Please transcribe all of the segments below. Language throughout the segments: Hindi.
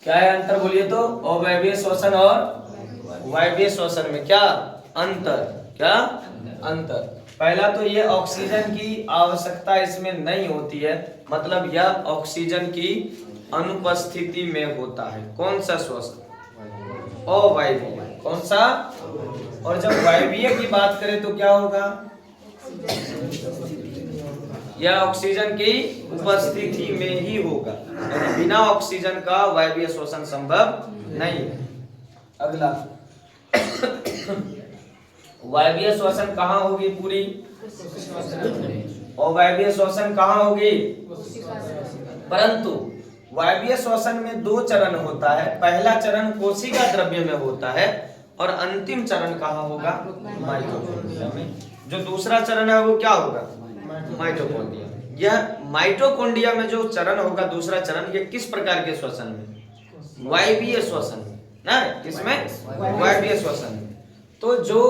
क्या है अंतर बोलिए तो? अवायवीय श्वसन और वायवीय श्वसन में क्या अंतर? क्या अंतर? पहला तो ये ऑक्सीजन की आवश्यकता इसमें नहीं होती है, मतलब यह ऑक्सीजन की अनुपस्थिति में होता है। कौन सा श्वसन? अवायवीय। कौन सा? और जब वायवीय की बात करें तो क्या होगा? यह ऑक्सीजन की उपस्थिति में ही होगा, यानी बिना ऑक्सीजन का वायवीय श्वसन संभव नहीं है। अगला, वायवीय श्वसन कहाँ होगी पूरी? और वायवीय श्वसन कहाँ होगी? परंतु वायवीय श्वसन में दो चरण होता है। पहला चरण कोशिका द्रव्य में होता है और अंतिम चरण कहाँ होगा? माइटोकॉन्ड्रिया में। जो दूसरा चरण है वो क्या होगा? माइटोकॉन्ड्रिया। यह माइटोकॉन्ड्रिया में जो चरण होगा, दूसरा चरण, ये किस प्रकार के श्वसन में? वायवीय श्वसन में ना। किसमें? वायवीय श्वसन में। तो जो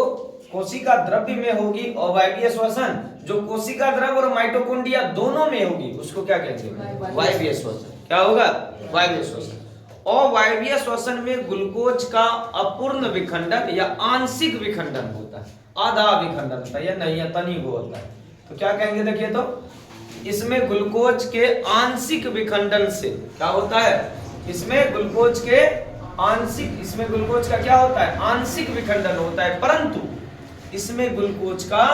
कोशिका द्रव्य में होगी अवायवीय श्वसन, जो कोशिका द्रव्य और माइटोकॉन्ड्रिया दोनों में होगी, उसको क्या कहते हैं? वायवीय श्वसन। क्या होगा? वायवीय श्वसन। अवायवीय श्वसन में ग्लूकोज का अपूर्ण विखंडन या आंशिक विखंडन होता है, आधा विखंडन होता है, या नहीं, या तनी वो होता है। तो क्या कहेंगे? देखिए तो इसमें ग्लूकोज के आंशिक विखंडन से क्या होता है? इसमें ग्लूकोज के आंशिक, इसमें ग्लूकोज का क्या होता है? आंशिक विखंडन होता है, परंतु इसमें ग्लूकोज का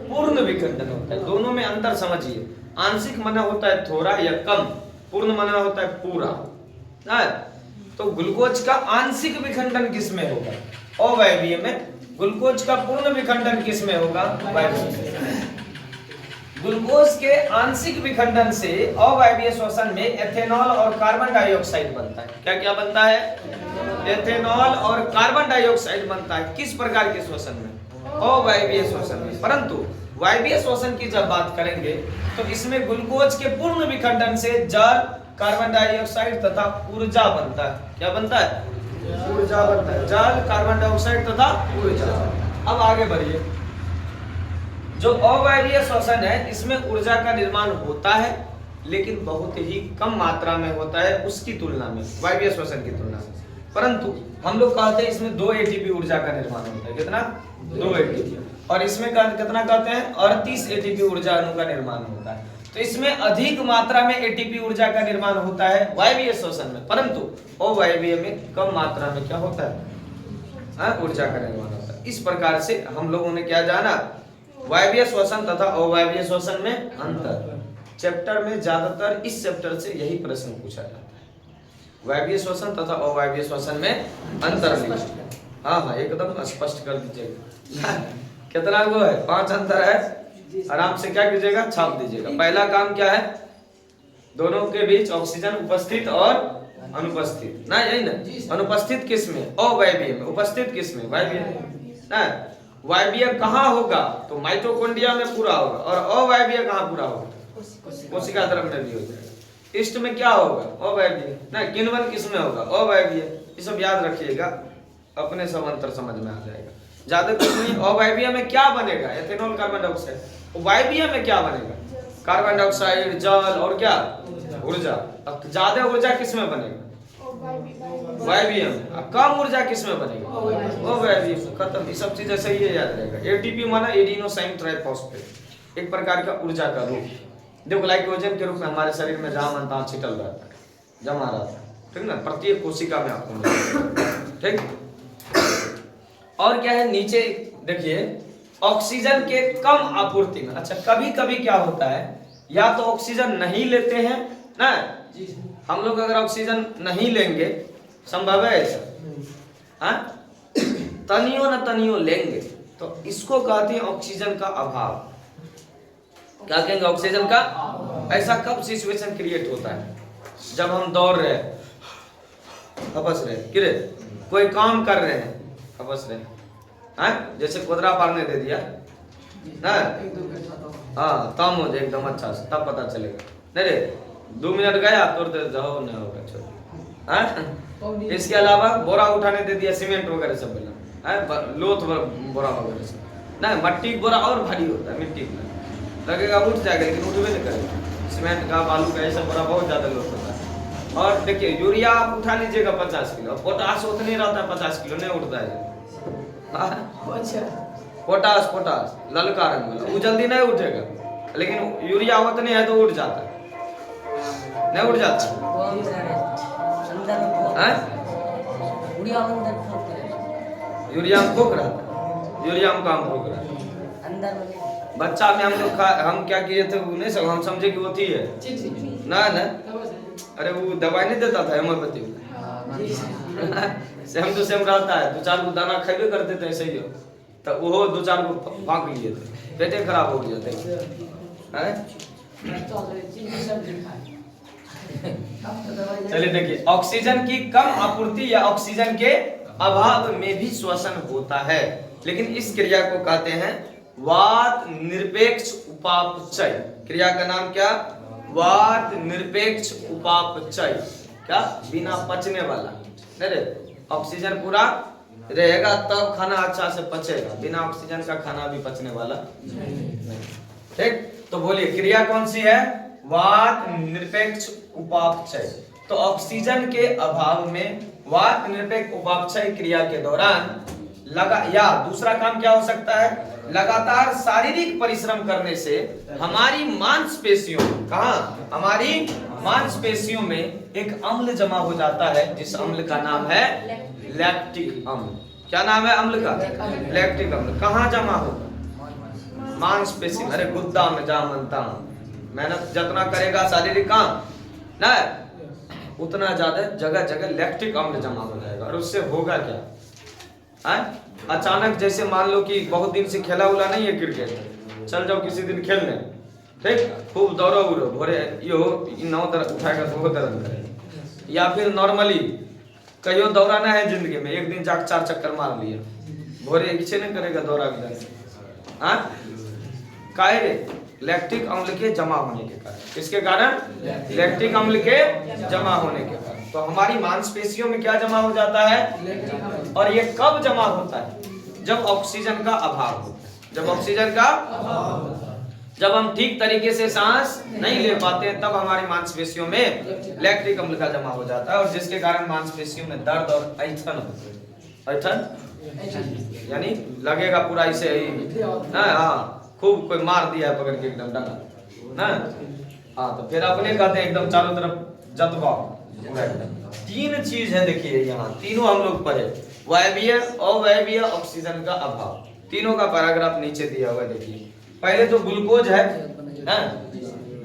पूर्ण विखंडन होता है। दोनों में अंतर समझिए। आंशिक माना होता है थोड़ा या कम, पूर्ण माना होता है पूरा। तो ग्लूकोज का आंशिक विखंडन किसमें होगा? अवायवीय में। ग्लूकोज का पूर्ण विखंडन किसमें होगा? वायवीय। ग्लूकोज के आंशिक विखंडन से अवायवीय श्वसन में एथेनॉल और कार्बन डाइऑक्साइड बनता है। क्या क्या बनता है? एथेनॉल और कार्बन डाइऑक्साइड बनता है। किस प्रकार के श्वसन में? अवायवीय श्वसन में। परंतु वायवीय श्वसन की जब बात करेंगे तो इसमें ग्लूकोज के पूर्ण विखंडन से जल, कार्बन डाइऑक्साइड तथा ऊर्जा बनता है। क्या बनता है? ऊर्जा बनता है। जल, कार्बन डाइऑक्साइड तथा ऊर्जा। अब आगे बढ़िए। जो अवायवीय श्वसन है, इसमें ऊर्जा का निर्माण होता है, लेकिन बहुत ही कम मात्रा में होता है उसकी तुलना में, वायवीय श्वसन की तुलना में। परंतु हम लोग कहते हैं इसमें 2 एटीपी ऊर्जा का निर्माण होता है। कितना? 2 एटीपी। और इसमें कितना कहते हैं? 38 एटीपी ऊर्जा अणु का निर्माण होता है। तो इसमें अधिक मात्रा में एटीपी ऊर्जा का निर्माण होता है वायवीय श्वसन में, परंतु अवायवीय में कम मात्रा में क्या होता है? ऊर्जा का निर्माण होता है। इस प्रकार से हम लोगों ने क्या जाना? वायवीय श्वसन तथा अवायवीय श्वसन में अंतर। चैप्टर में ज्यादातर इस चैप्टर से यही प्रश्न पूछा जाता है, वायवीय श्वसन तथा अवायवीय श्वसन में अंतर लिखिए। हाँ, एकदम स्पष्ट कर दीजिएगा। कितना वो है? 5 अंतर है। आराम से क्या कीजिएगा? छाप दीजिएगा। पहला काम क्या है? दोनों के बीच ऑक्सीजन उपस्थित और अनुपस्थित ना, यही ना। अनुपस्थित किस में? अवायवीय में। उपस्थित किस में? वायवीय ना। वायवीय कहाँ होगा? तो माइटोकॉन्ड्रिया में पूरा होगा। और अवायवीय कहाँ पूरा होगा? कोशिका द्रव्य में भी हो जाएगा। इष्ट में क्या होगा? अवायवीय ना। किण्वन किस में होगा? अवायवीय। ये सब याद रखिएगा, अपने सब अंतर समझ में आ जाएगा। ज्यादा कुछ नहीं। अवायवीय में क्या बनेगा? Ethanol, carbon dioxide. वायवीय में क्या बनेगा? कार्बन डाइऑक्साइड, जल और क्या? ऊर्जा। अब ज्यादा ऊर्जा किस में बनेगा? वायवीय में। कम ऊर्जा किस में बनेगा? अवायवीय में। खत्म। ये सब चीजें सही है, याद रहेगा। एटीपी माना एडिनोसाइन ट्राइफॉस्फेट, एक प्रकार का ऊर्जा का रूप। जो ग्लाइकोजन के रूप में हमारे शरीर में जहां मन तहां छिटल रहता है, जमा रहता है, ठीक ना। प्रत्येक कोशिका में आपको ठीक। और क्या है नीचे देखिए, ऑक्सीजन के कम आपूर्ति में। अच्छा, कभी कभी क्या होता है, या तो ऑक्सीजन नहीं लेते हैं ना, हम लोग अगर ऑक्सीजन नहीं लेंगे, संभव है ऐसा? तनियो न तनियो लेंगे, तो इसको कहते हैं ऑक्सीजन का अभाव। क्या कहेंगे? ऑक्सीजन का। ऐसा कब सिचुएशन क्रिएट होता है? जब हम दौड़ रहे हैं, हपस रहे, किरे कोई काम कर रहे हैं, हपस रहे हैं, जैसे कोदरा पारने दे दिया ना, हाँ, तब मुझे एकदम अच्छा से तब पता चलेगा। नहीं रे, 2 मिनट गया तुरंत जाओ, नहीं होगा, छोड़। इसके अलावा बोरा उठाने दे दिया, सीमेंट वगैरह सब मिला, लोथ बोरा वगैरह सब ना, मट्टी बोरा और भारी होता है, मिट्टी का लगेगा उठ जाएगा, लेकिन उठवे नहीं करेगा। सीमेंट का, बालू का, ऐसा बोरा बहुत ज्यादा लोथ होता है। और देखिए यूरिया आप उठा लीजिएगा 50 किलो, पोटास उतने रहता है 50 किलो, नहीं उठता है। पोटास ललका रंग वाला वो जल्दी नहीं उठेगा, लेकिन यूरिया उतने है तो उठ जाता है, नहीं उठ जाता है। यूरिया में फूक रहा था, यूरिया में काम फूक रहा है बच्चा में। हम लोग हम क्या किए थे वो नहीं सब, हम समझे कि वो थी है ना, अरे वो दवाई नहीं देता था होम्योपैथी सेम टू सेम रहता है, 2-4 को दाना खाइबे करते थे ऐसे ही, तो वो 2-4 को फाँक लिए थे, पेटे खराब हो गया था। चलिए देखिए, ऑक्सीजन की कम आपूर्ति या ऑक्सीजन के अभाव में भी श्वसन होता है, लेकिन इस क्रिया को कहते हैं वात निरपेक्ष उपापचय। क्रिया का नाम क्या? वात निरपेक्ष उपापचय। क्या? बिना पचने वाला। नहीं, ऑक्सीजन पूरा रहेगा तब खाना अच्छा से पचेगा, बिना ऑक्सीजन का खाना भी पचने वाला नहीं। ठीक, तो बोलिए क्रिया कौन सी है? वात निरपेक्ष उपापचय। तो ऑक्सीजन के अभाव में वात निरपेक्ष उपापचय क्रिया के दौरान या दूसरा काम क्या हो सकता है? लगातार शारीरिक परिश्रम करने से हमारी मांसपेशियों हमारी मांसपेशियों में एक अम्ल जमा हो जाता है, जिस अम्ल का नाम है लैक्टिक अम्ल। क्या नाम है अम्ल का? लैक्टिक अम्ल। कहाँ जमा होगा? मांसपेशी में। अरे गुद्दा में जहाँ मनता, मेहनत जितना करेगा शारीरिक काम ना, उतना ज्यादा जगह जगह लैक्टिक अम्ल जमा हो जाएगा। और उससे होगा क्या? अचानक जैसे मान लो कि बहुत दिन से खेला उला नहीं है क्रिकेट, चल जाओ किसी दिन खेलने, ठीक, खूब दौड़ो उड़ो, भोरे यो 9 दर्द उठाएगा तो वो दर्द करेगा। या फिर नॉर्मली कहियो दौड़ाना है जिंदगी में, एक दिन जाकर 4 चक्कर मार लिया, भोरे इच्छे नहीं करेगा दौड़ा भी जाने। काहे रे? लैक्टिक अम्ल के जमा होने के कारण। किसके कारण? लैक्टिक अम्ल के जमा होने के कारण। तो हमारी मांसपेशियों में क्या जमा हो जाता है? और ये कब जमा होता है? जब ऑक्सीजन का अभाव होता है। जब ऑक्सीजन का जब हम ठीक तरीके से सांस नहीं ले पाते हैं, तब हमारी मांसपेशियों में लैक्टिक अम्ल का जमा हो जाता है, और जिसके कारण मांसपेशियों में दर्द और ऐंठन होता है। ऐंठन यानी लगेगा पूरा ऐसे ही, हाँ, खूब कोई मार दिया है पकड़ के एकदम डंगा ना, हाँ, तो फिर अपने कहते हैं एकदम चारों तरफ जतवाओ। 3 चीज है देखिए यहाँ, तीनों हम लोग पढ़े, वायवीय, अवायवीय, ऑक्सीजन का अभाव। तीनों का पैराग्राफ नीचे दिया हुआ है, देखिए। पहले तो ग्लूकोज है ना,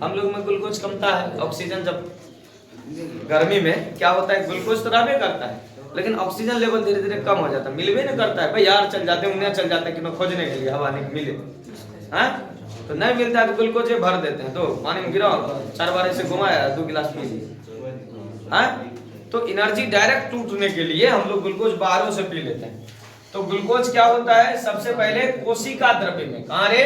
हम लोग में ग्लूकोज कमता है। ऑक्सीजन जब गर्मी में क्या होता है, ग्लूकोज तो रहबे करता है, लेकिन ऑक्सीजन लेवल धीरे धीरे कम हो जाता है, मिलवे नहीं करता है। भाई यार चल जाते हैं, उन्हें चल जाते हैं कि मैं खोजने के लिए हवा नहीं मिले, हाँ, तो नहीं मिलता है तो ग्लूकोज भर देते हैं, तो पानी में गिराओ, 4 बार ऐसे घुमाया, 2 गिलास पी लिए, हाँ। तो एनर्जी डायरेक्ट टूटने के लिए हम लोग ग्लूकोज बाहरों से पी लेते हैं। तो ग्लूकोज क्या होता है? सबसे पहले कोशिका द्रव्य में, कहाँ रे?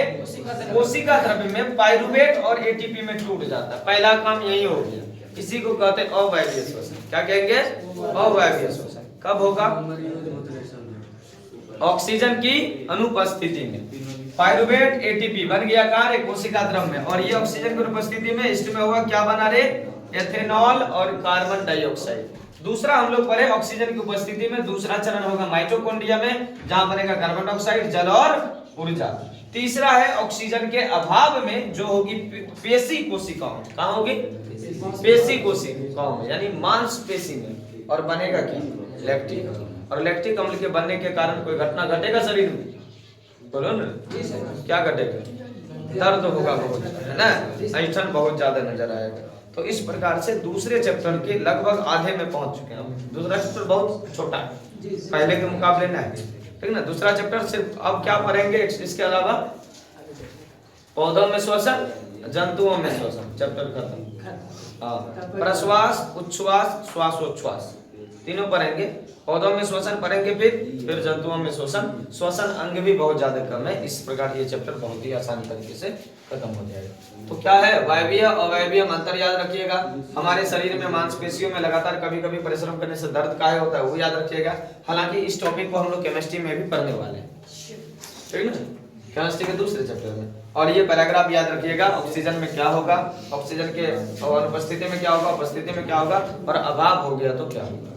कोशिका द्रव्य में पाइरुवेट और एटीपी में टूट जाता है। पहला काम यही हो गया, इसी को कहते हैं अवायवीय श्वसन। क्या कहेंगे? अवायवीय श्वसन। कब होगा? ऑक्सीजन की अनुपस्थिति में पाइरुवेट एटीपी बन गया कहाँ रे? कोशिका द्रव्य में। और ये ऑक्सीजन की अनुपस्थिति में इसमें होगा क्या बना रे? एथेनॉल और कार्बन डाइऑक्साइड। दूसरा हम लोग पढ़े ऑक्सीजन की उपस्थिति में दूसरा चरण होगा माइटोकॉन्ड्रिया में, जहां बनेगा कार्बन डाइऑक्साइड, जल और ऊर्जा। तीसरा है ऑक्सीजन के अभाव में जो होगी पेशी कोशिकाओं। कहां होगी? पेशी कोशिकाओं में, यानी मांसपेशी में, और बनेगा क्या? लैक्टिक। और लैक्टिक अम्ल के बनने के कारण कोई घटना घटेगा शरीर में? बोलो ना, क्या घटेगा? दर्द होगा बहुत, है ना, ऐंठन बहुत ज्यादा नजर आएगा। तो इस प्रकार से दूसरे चैप्टर के लगभग आधे में पहुंच चुके हैं। दूसरा चैप्टर बहुत छोटा है पहले के मुकाबले ना है, ठीक ना। दूसरा चैप्टर सिर्फ अब क्या पढ़ेंगे इसके अलावा? पौधों में श्वसन, जंतुओं में श्वसन, चैप्टर खत्म। हाँ, प्रश्वास, उच्छ्वास, श्वासोच्छ्वास तीनों पढ़ेंगे। पौधों में श्वसन पढ़ेंगे, फिर जंतुओं में श्वसन। श्वसन अंग भी बहुत ज्यादा कम है, इस प्रकार ये चैप्टर बहुत ही आसानी तरीके से खत्म हो जाएगा। तो क्या है? वायवीय अवायवीय अंतर याद रखिएगा। हमारे शरीर में मांसपेशियों में लगातार कभी कभी परिश्रम करने से दर्द काहे होता है वो याद रखिएगा। हालांकि इस टॉपिक को हम लोग केमिस्ट्री में भी पढ़ने वाले हैं, ठीक है ना, केमिस्ट्री के दूसरे चैप्टर में। और ये पैराग्राफ याद रखिएगा, ऑक्सीजन में क्या होगा, ऑक्सीजन के अनुपस्थिति में क्या होगा, उपस्थिति में क्या होगा, और अभाव हो गया तो क्या होगा।